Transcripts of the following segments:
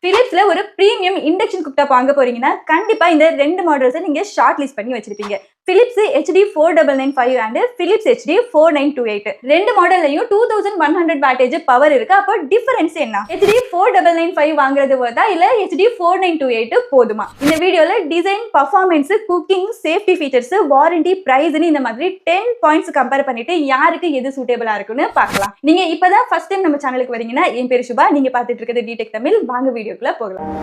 Philipsல ஒரு premium induction cooktop வாங்க போறீங்கன்னா கண்டிப்பா இந்த ரெண்டு மாடல்ஸை நீங்க ஷார்ட் லிஸ்ட் பண்ணி வச்சிருப்பீங்க. Philips HD 4995 and Philips HD 4928 ரெண்டு மாடல்லையும் 2100 வாட்டேஜ் பவர் இருக்கு. அப்போ டிஃபரன்ஸ் என்ன? HD 4995 வாங்குறது வருதா இல்ல HD 4928 போதுமா? இந்த வீடியோல design, performance, cooking, safety features, warranty, பிரைஸ்னு இந்த மாதிரி 10 பாயிண்ட்ஸ் கம்பேர் பண்ணிட்டு யாருக்கு எது சூட்டபிளா இருக்குன்னு பார்க்கலாம். நீங்க இப்பதான் ஃபர்ஸ்ட் டைம் நம்ம சேனலுக்கு வரீங்கன்னா என் பேர் சுபா, நீங்க பார்த்துட்டு இருக்கிறது டிடெக் தமிழ். வாங்க வீடியோக்குள்ள போகலாம்.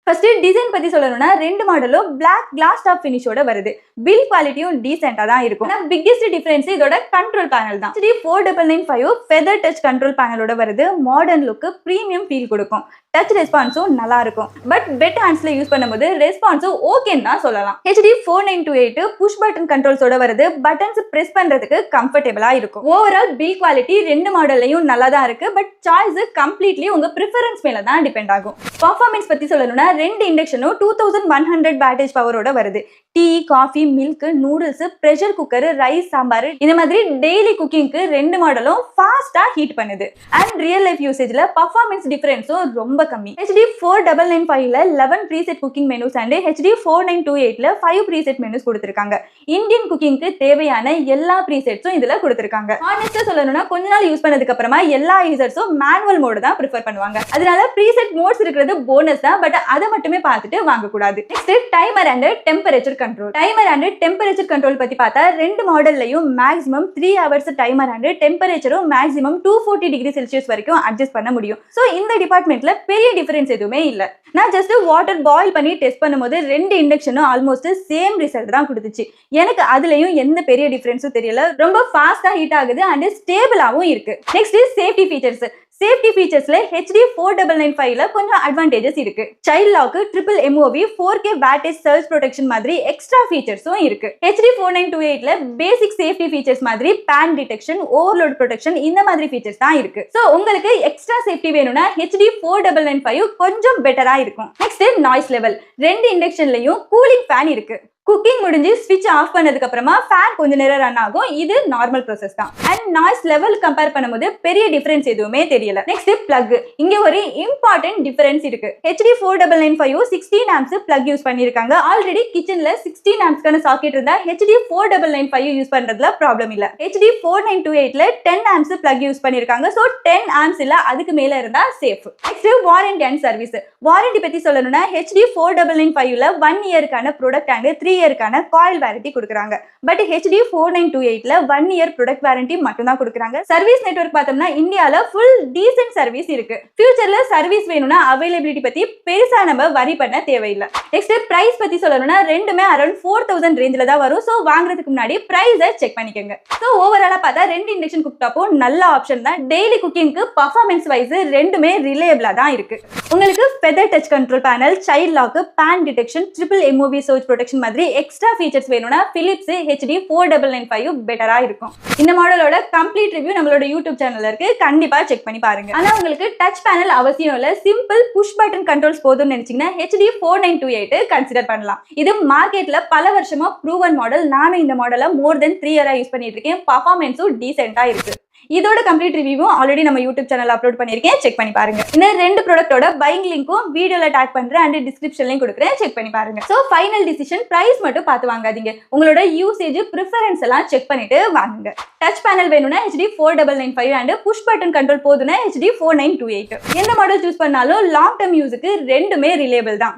ஃபர்ஸ்ட் டிசைன் பத்தி சொல்லணும்னா ரெண்டு மாடலும் பிளாக் கிளாஸ் டாப் ஃபினிஷோட வருது. பில் குவாலிட்டியும் டீசென்ட்டா தான் இருக்கும். ஆனா பிக்கெஸ்ட் டிஃபரன்ஸ் இதோட கண்ட்ரோல் பேனல் தான். HD 4995 ஃபெதர் டச் கண்ட்ரோல் பேனலோட வருது. மாடர்ன் லுக், பிரீமியம் ஃபீல் கொடுக்கும். டச் ரெஸ்பான்ஸும் நல்லா இருக்கும். பட் வெட் ஹேண்ட்ஸ்ல யூஸ் பண்ணும்போது ரெஸ்பான்ஸும் ஓகேன்னு தான் சொல்லலாம். HD 4928 புஷ் பட்டன் கண்ட்ரோல்ஸோட வருது. பட்டன்ஸ் பிரஸ் பண்றதுக்கு கம்ஃபர்டபுளா இருக்கும். ஓவரால் பில் குவாலிட்டி ரெண்டு மாடல்லையும் நல்லா தான் இருக்கு. பட் சாய்ஸ் கம்ப்ளீட்லி உங்க ப்ரிஃபரன்ஸ் மேல தான் டிபெண்ட் ஆகும். பெர்ஃபார்மன்ஸ் பத்தி சொல்லணும்னா ரெண்டு இண்டக்ஷனும் 2100 வாட்டேஜ் பவரோட வருது. Tea, coffee, milk, noodles, pressure cooker, rice, sambar இந்த மாதிரி டெய்லி குக்கிங்க்கு ரெண்டு மாடலும் ஃபாஸ்டா ஹீட் பண்ணுது. அண்ட் ரியல் லைஃப் யூசேஜ்ல பெர்ஃபார்மன்ஸ் டிஃபரன்ஸும் ரொம்ப கம்மி. HD 4995ல 11 preset cooking menus and HD 4928ல 5 preset menus கொடுத்திருக்காங்க. இந்தியன் குக்கிங்க்கு தேவையான எல்லா ப்ரீசெட்ஸும் இதுல கொடுத்திருக்காங்க. ஹானஸ்டா சொல்லணும்னா கொஞ்ச நாள் யூஸ் பண்ணதுக்கு அப்புறமா எல்லா யூசர்ஸும் மேனுவல் மோட் தான் ப்ரிஃபர் பண்ணுவாங்க. அதனால ப்ரீசெட் மோட்ஸ் இருக்கிறது போனஸ் தான். பட் அதை மட்டுமே பார்த்துட்டு வாங்க கூடாது. Next timer and temperature control. Timer and temperature control பத்தி பார்த்தா ரெண்டு மாடல்லையும் மேக்ஸிமம் 3 ஹவர்ஸ் டைமர் அண்ட் டெம்பரேச்சரும் மேக்ஸிமம் 240 டிகிரி செல்சியஸ் வரைக்கும் அட்ஜஸ்ட் பண்ண முடியும். ஸோ இந்த டிபார்ட்மெண்ட்ல பெரிய டிஃபரன்ஸ் எதுவுமே இல்லை. நான் ஜஸ்ட் வாட்டர் பாயில் பண்ணி டெஸ்ட் பண்ணும்போது ரெண்டு இண்டக்ஷனும் ஆல்மோஸ்ட் சேம் ரிசல்ட் தான் கொடுத்துச்சு. எனக்கு அதுலயும் எந்த பெரிய டிஃபரன்ஸும் தெரியல. ரொம்ப ஃபாஸ்டா ஹீட் ஆகுது அண்ட் ஸ்டேபிளாவும் இருக்கு. Next safety features. சேஃப்டி ஃபீச்சர்ஸ்ல HD 4995ல கொஞ்சம் அட்வான்டேஜஸ் இருக்கு. Child lock, triple MOV, 4K wattage surge protection மாதிரி எக்ஸ்ட்ரா ஃபீச்சர்ஸும் இருக்கு. HD 4928ல பேசிக் சேஃப்டி ஃபீச்சர்ஸ் மாதிரி பேன் டிடெக்ஷன், ஓவர்லோட் ப்ரொடெக்ஷன் இந்த மாதிரி ஃபீச்சர்ஸ் தான் இருக்கு. சோ உங்களுக்கு எக்ஸ்ட்ரா சேஃப்டி வேணும்னா HD 4995 கொஞ்சம் பெட்டரா இருக்கும். Next noise level. ரெண்டு இண்டக்ஷன்லயும் கூலிங் ஃபேன் இருக்கு. குக்கிங் முடிஞ்சு ஸ்விட்ச் ஆஃப் பண்ணதுக்கு அப்புறமா ஃபேன் கொஞ்ச நேரம் ரன் ஆகும். இது நார்மல் ப்ராசஸ் தான். அண்ட் நாய்ஸ் லெவல் கம்பேர் பண்ணும்போது பெரிய டிஃபரன்ஸ் எதுவுமே தெரியல. Next plug. இங்க ஒரு இம்பார்ட்டன்ட் டிஃபரன்ஸ் இருக்கு. HD 4995 16 ஆம்ப்ஸ் பிளக் யூஸ் பண்ணிருக்காங்க. ஆல்ரெடி கிச்சன்ல 16 ஆம்ப்ஸ்க்கான சாக்கெட் இருந்தா HD 4995 யூஸ் பண்றதுல ப்ராப்ளம் இல்ல. HD 4928ல 10 ஆம்ப்ஸ் பிளக் யூஸ் பண்ணிருக்காங்க. சோ 10 ஆம்ப்ஸ் இல்ல அதுக்கு மேல இருந்தா safe. Next warranty and service. Warranty பத்தி சொல்லணும்னா HD 4995ல 1 இயர்க்கான product and 3 இயர்க்கான coil warranty கொடுக்குறாங்க. But HD 4928ல 1 year product warranty மட்டும் தான் கொடுக்குறாங்க. சர்வீஸ் நெட்வொர்க் பார்த்தோம்னா இந்தியால ஃபுல் டீசன்ட் சர்வீஸ் இருக்கு. ஃபியூச்சர்ல சர்வீஸ் வேணும்னா அவைலபிலிட்டி பத்தி பெருசா நம்ம வரி பண்ண தேவையில்லை. நெக்ஸ்ட் பிரைஸ் பத்தி சொல்லணும்னா ரெண்டுமே அரௌண்ட் 4000 ரேஞ்சில தான் வரும். சோ வாங்குறதுக்கு முன்னாடி பிரைஸை செக் பண்ணிக்கோங்க. சோ ஓவராலா பார்த்தா ரெண்டு இண்டக்ஷன் குக்டாப்பும் நல்ல ஆப்ஷன் தான். டெய்லி குக்கிங்க்கு பெர்ஃபார்மன்ஸ் வைஸ் ரெண்டுமே ரிலையபிளா தான் இருக்கு. உங்களுக்கு feather touch control panel, child lock, pan detection, triple MOV surge protection மாதிரி எக்ஸ்ட்ரா ஃபீச்சர்ஸ் வேணும்னா Philips HD 4995 பெட்டரா இருக்கும். இந்த மாடலோட கம்ப்ளீட் ரிவ்யூ நம்மளோட யூடியூப் சேனல்ல இருக்கு. கண்டிப்பா செக் பண்ணி பாருங்க. ஆனா உங்களுக்கு டச் பேனல் அவசியம் இல்ல. சிம்பிள் புஷ் பட்டன் கண்ட்ரோல்ஸ் போதும்னு நினைச்சீங்கன்னா HD 4928 கன்சிடர் பண்ணலாம். இது மார்க்கெட்ல பல வருஷமா ப்ரூவன் மாடல். நானும் இந்த மாடலை மோர் தென் 3 இயரா யூஸ் பண்ணிட்டு இருக்கேன். பெர்ஃபார்மன்ஸும் டீசென்ட்டா இருக்கு. இதோட கம்ப்ளீட் ரிவ்யூவும் ஆல்ரெடி நம்ம யூடியூப் சேனல்ல அப்லோட் பண்ணிருக்கேன். செக் பண்ணி பாருங்க. இந்த ரெண்டு ப்ராடக்ட்டோட பையிங் லிங்க்கும் வீடியோல டாக் பண்றேன் அண்ட் டிஸ்கிரிப்ஷன்லயும் கொடுக்குறேன். செக் பண்ணி பாருங்க. சோ ஃபைனல் டிசிஷன் பிரைஸ் மட்டும் பார்த்து வாங்காதீங்க. உங்களோட யூசேஜ், ப்ரிஃபரன்ஸ் எல்லாம் செக் பண்ணிட்டு வாங்குங்க. டச் பேனல் வேணும்னா HD 4995 and push button control போதும்னா HD 4928. எந்த மாடல் சூஸ் பண்ணாலும் லாங் டர்ம் யூஸுக்கு ரெண்டுமே ரிலேபிள் தான்.